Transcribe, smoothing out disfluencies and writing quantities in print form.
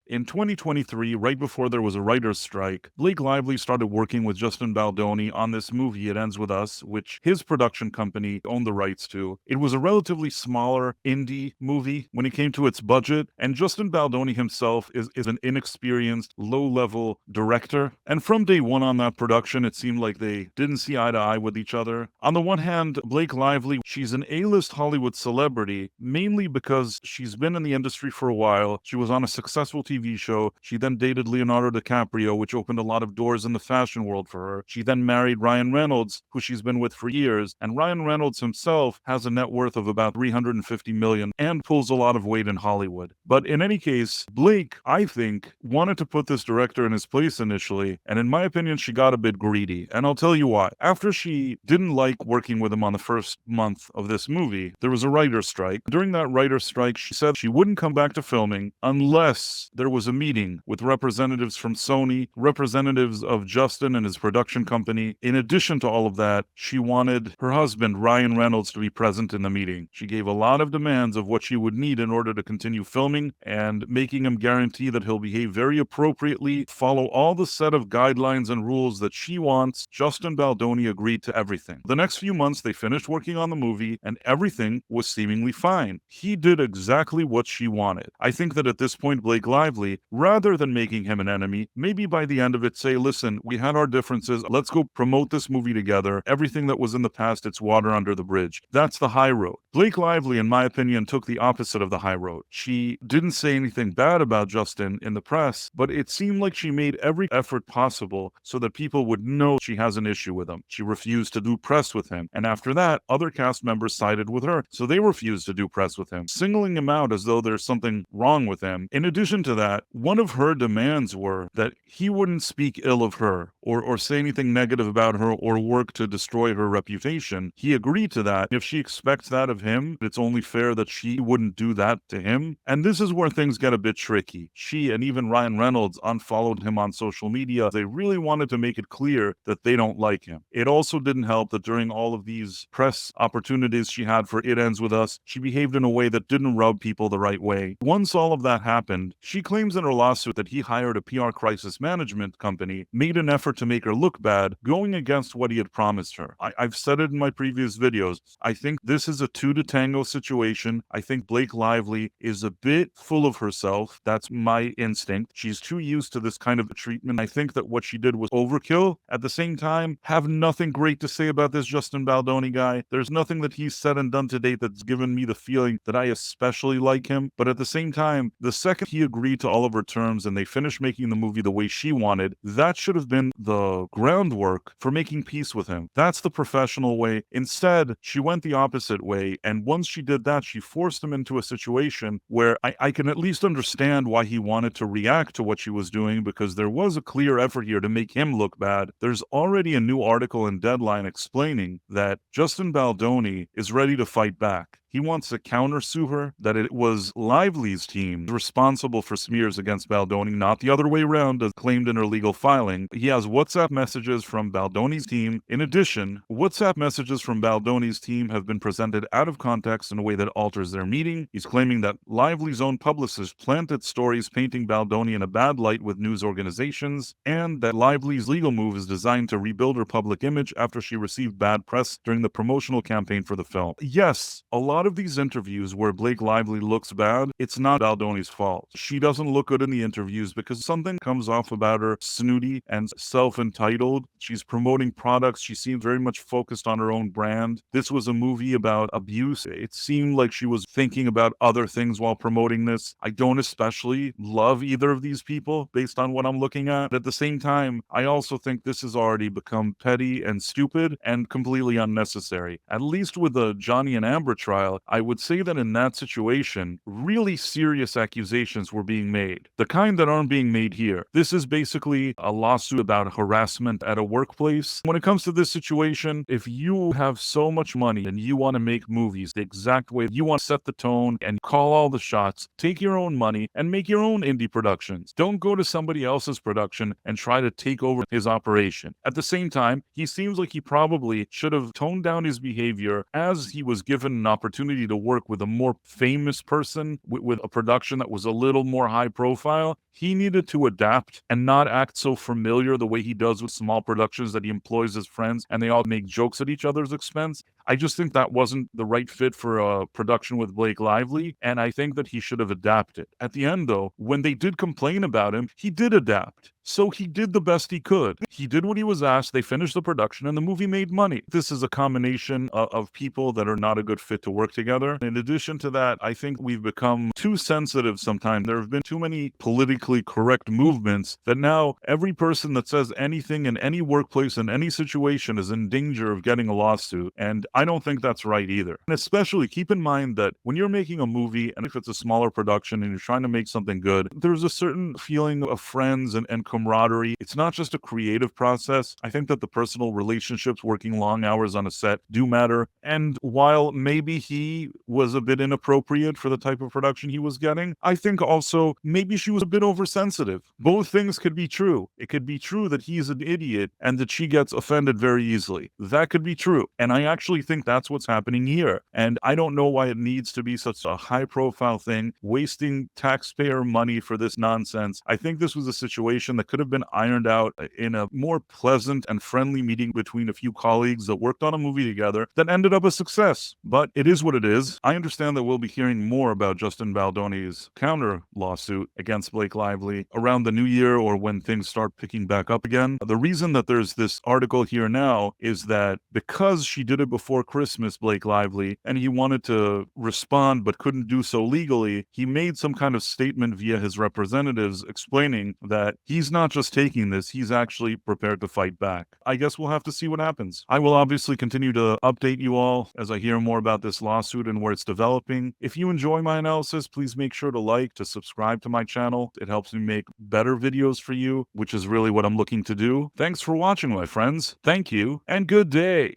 In 2023, right before there was a writer's strike, Blake Lively started working with Justin Baldoni on this movie, It Ends With Us, which his production company owned the rights to. It was a relatively smaller indie movie when it came to its budget, and Justin Baldoni himself is an inexperienced, low-level director. And from day one on that production, it seemed like they didn't see eye to eye with each other. On the one hand, Blake Lively, she's an A-list Hollywood celebrity, mainly because she's been in the industry for a while. She was on a successful TV show. She then dated Leonardo DiCaprio, which opened a lot of doors in the fashion world for her. She then married Ryan Reynolds, who she's been with for years, and Ryan Reynolds himself has a net worth of about $350 million and pulls a lot of weight in Hollywood. But in any case, Blake, I think, wanted to put this director in his place initially, and in my opinion, she got a bit greedy, and I'll tell you why. After she didn't like working with him on the first month of this movie, there was a writer's strike. During that writer's strike, she said she wouldn't come back to filming unless there was a meeting with representatives from Sony, representatives of Justin and his production company. In addition to all of that, she wanted her husband, Ryan Reynolds, to be present in the meeting. She gave a lot of demands of what she would need in order to continue filming and making him guarantee that he'll behave very appropriately, follow all the set of guidelines and rules that she wants. Justin Baldoni agreed to everything. The next few months, they finished working on the movie and everything was seemingly fine. He did exactly what she wanted. I think that at this point, Blake Lively, rather than making him an enemy, maybe by the end of it say, listen, we had our differences, let's go promote this movie together. Everything that was in the past, it's water under the bridge. That's the high road. Blake Lively, in my opinion, took the opposite of the high road. She didn't say anything bad about Justin in the press, but it seemed like she made every effort possible so that people would know she has an issue with him. She refused to do press with him, and after that, other cast members sided with her, so they refused to do press with him, singling him out as though there's something wrong with him. In addition to that, one of her demands were that he wouldn't speak ill of her or say anything negative about her or work to destroy her reputation. He agreed to that. If she expects that of him, it's only fair that she wouldn't do that to him. And this is where things get a bit tricky. She and even Ryan Reynolds unfollowed him on social media. They really wanted to make it clear that they don't like him. It also didn't help that during all of these press opportunities she had for It Ends With Us, she behaved in a way that didn't rub people the right way. Once all of that happened, she claims in her lawsuit that he hired a PR crisis management company, made an effort to make her look bad, going against what he had promised her. I've said it in my previous videos. I think this is a two to tango situation. I think Blake Lively is a bit full of herself. That's my instinct. She's too used to this kind of treatment. I think that what she did was overkill. At the same time, have nothing great to say about this Justin Baldoni guy. There's nothing that he's said and done to date that's given me the feeling that I especially like him. But at the same time, the second he agreed to all of her terms and they finished making the movie the way she wanted, that should have been the groundwork for making peace with him. That's the professional way. Instead, she went the opposite way, and once she did that, she forced him into a situation where I can at least understand why he wanted to react to what she was doing, because there was a clear effort here to make him look bad. There's already a new article in Deadline explaining that Justin Baldoni is ready to fight back. He wants to countersue her, that it was Lively's team responsible for smears against Baldoni, not the other way around as claimed in her legal filing. He has WhatsApp messages from Baldoni's team. In addition, WhatsApp messages from Baldoni's team have been presented out of context in a way that alters their meaning. He's claiming that Lively's own publicist planted stories painting Baldoni in a bad light with news organizations, and that Lively's legal move is designed to rebuild her public image after she received bad press during the promotional campaign for the film. Yes, a lot of these interviews where Blake Lively looks bad, it's not Baldoni's fault. She doesn't look good in the interviews because something comes off about her snooty and self-entitled. She's promoting products. She seems very much focused on her own brand. This was a movie about abuse. It seemed like she was thinking about other things while promoting this. I don't especially love either of these people based on what I'm looking at. At the same time, I also think this has already become petty and stupid and completely unnecessary. At least with the Johnny and Amber trial, I would say that in that situation, really serious accusations were being made. The kind that aren't being made here. This is basically a lawsuit about harassment at a workplace. When it comes to this situation, if you have so much money and you want to make movies the exact way you want to set the tone and call all the shots, take your own money and make your own indie productions. Don't go to somebody else's production and try to take over his operation. At the same time, he seems like he probably should have toned down his behavior as he was given an opportunity opportunity to work with a more famous person, with a production that was a little more high profile, he needed to adapt and not act so familiar the way he does with small productions that he employs his friends and they all make jokes at each other's expense. I just think that wasn't the right fit for a production with Blake Lively, and I think that he should have adapted. At the end, though, when they did complain about him, he did adapt. So he did the best he could. He did what he was asked, they finished the production, and the movie made money. This is a combination of people that are not a good fit to work together. In addition to that, I think we've become too sensitive sometimes. There have been too many politically correct movements that now every person that says anything in any workplace, in any situation, is in danger of getting a lawsuit. And I don't think that's right either. And especially keep in mind that when you're making a movie, and if it's a smaller production and you're trying to make something good, there's a certain feeling of friends and camaraderie. It's not just a creative process. I think that the personal relationships, working long hours on a set, do matter. And while maybe he was a bit inappropriate for the type of production he was getting, I think also maybe she was a bit oversensitive. Both things could be true. It could be true that he's an idiot and that she gets offended very easily. That could be true. And I actually think that's what's happening here. And I don't know why it needs to be such a high-profile thing, wasting taxpayer money for this nonsense. I think this was a situation that could have been ironed out in a more pleasant and friendly meeting between a few colleagues that worked on a movie together that ended up a success. But it is what it is. I understand that we'll be hearing more about Justin Baldoni's counter lawsuit against Blake Lively around the new year or when things start picking back up again. The reason that there's this article here now is that because she did it before Christmas, Blake Lively, and he wanted to respond but couldn't do so legally, he made some kind of statement via his representatives explaining that he's not just taking this, he's actually prepared to fight back. I guess we'll have to see what happens. I will obviously continue to update you all as I hear more about this lawsuit and where it's developing. If you enjoy my analysis, please make sure to like, to subscribe to my channel. It helps me make better videos for you, which is really what I'm looking to do. Thanks for watching, my friends. Thank you, and good day.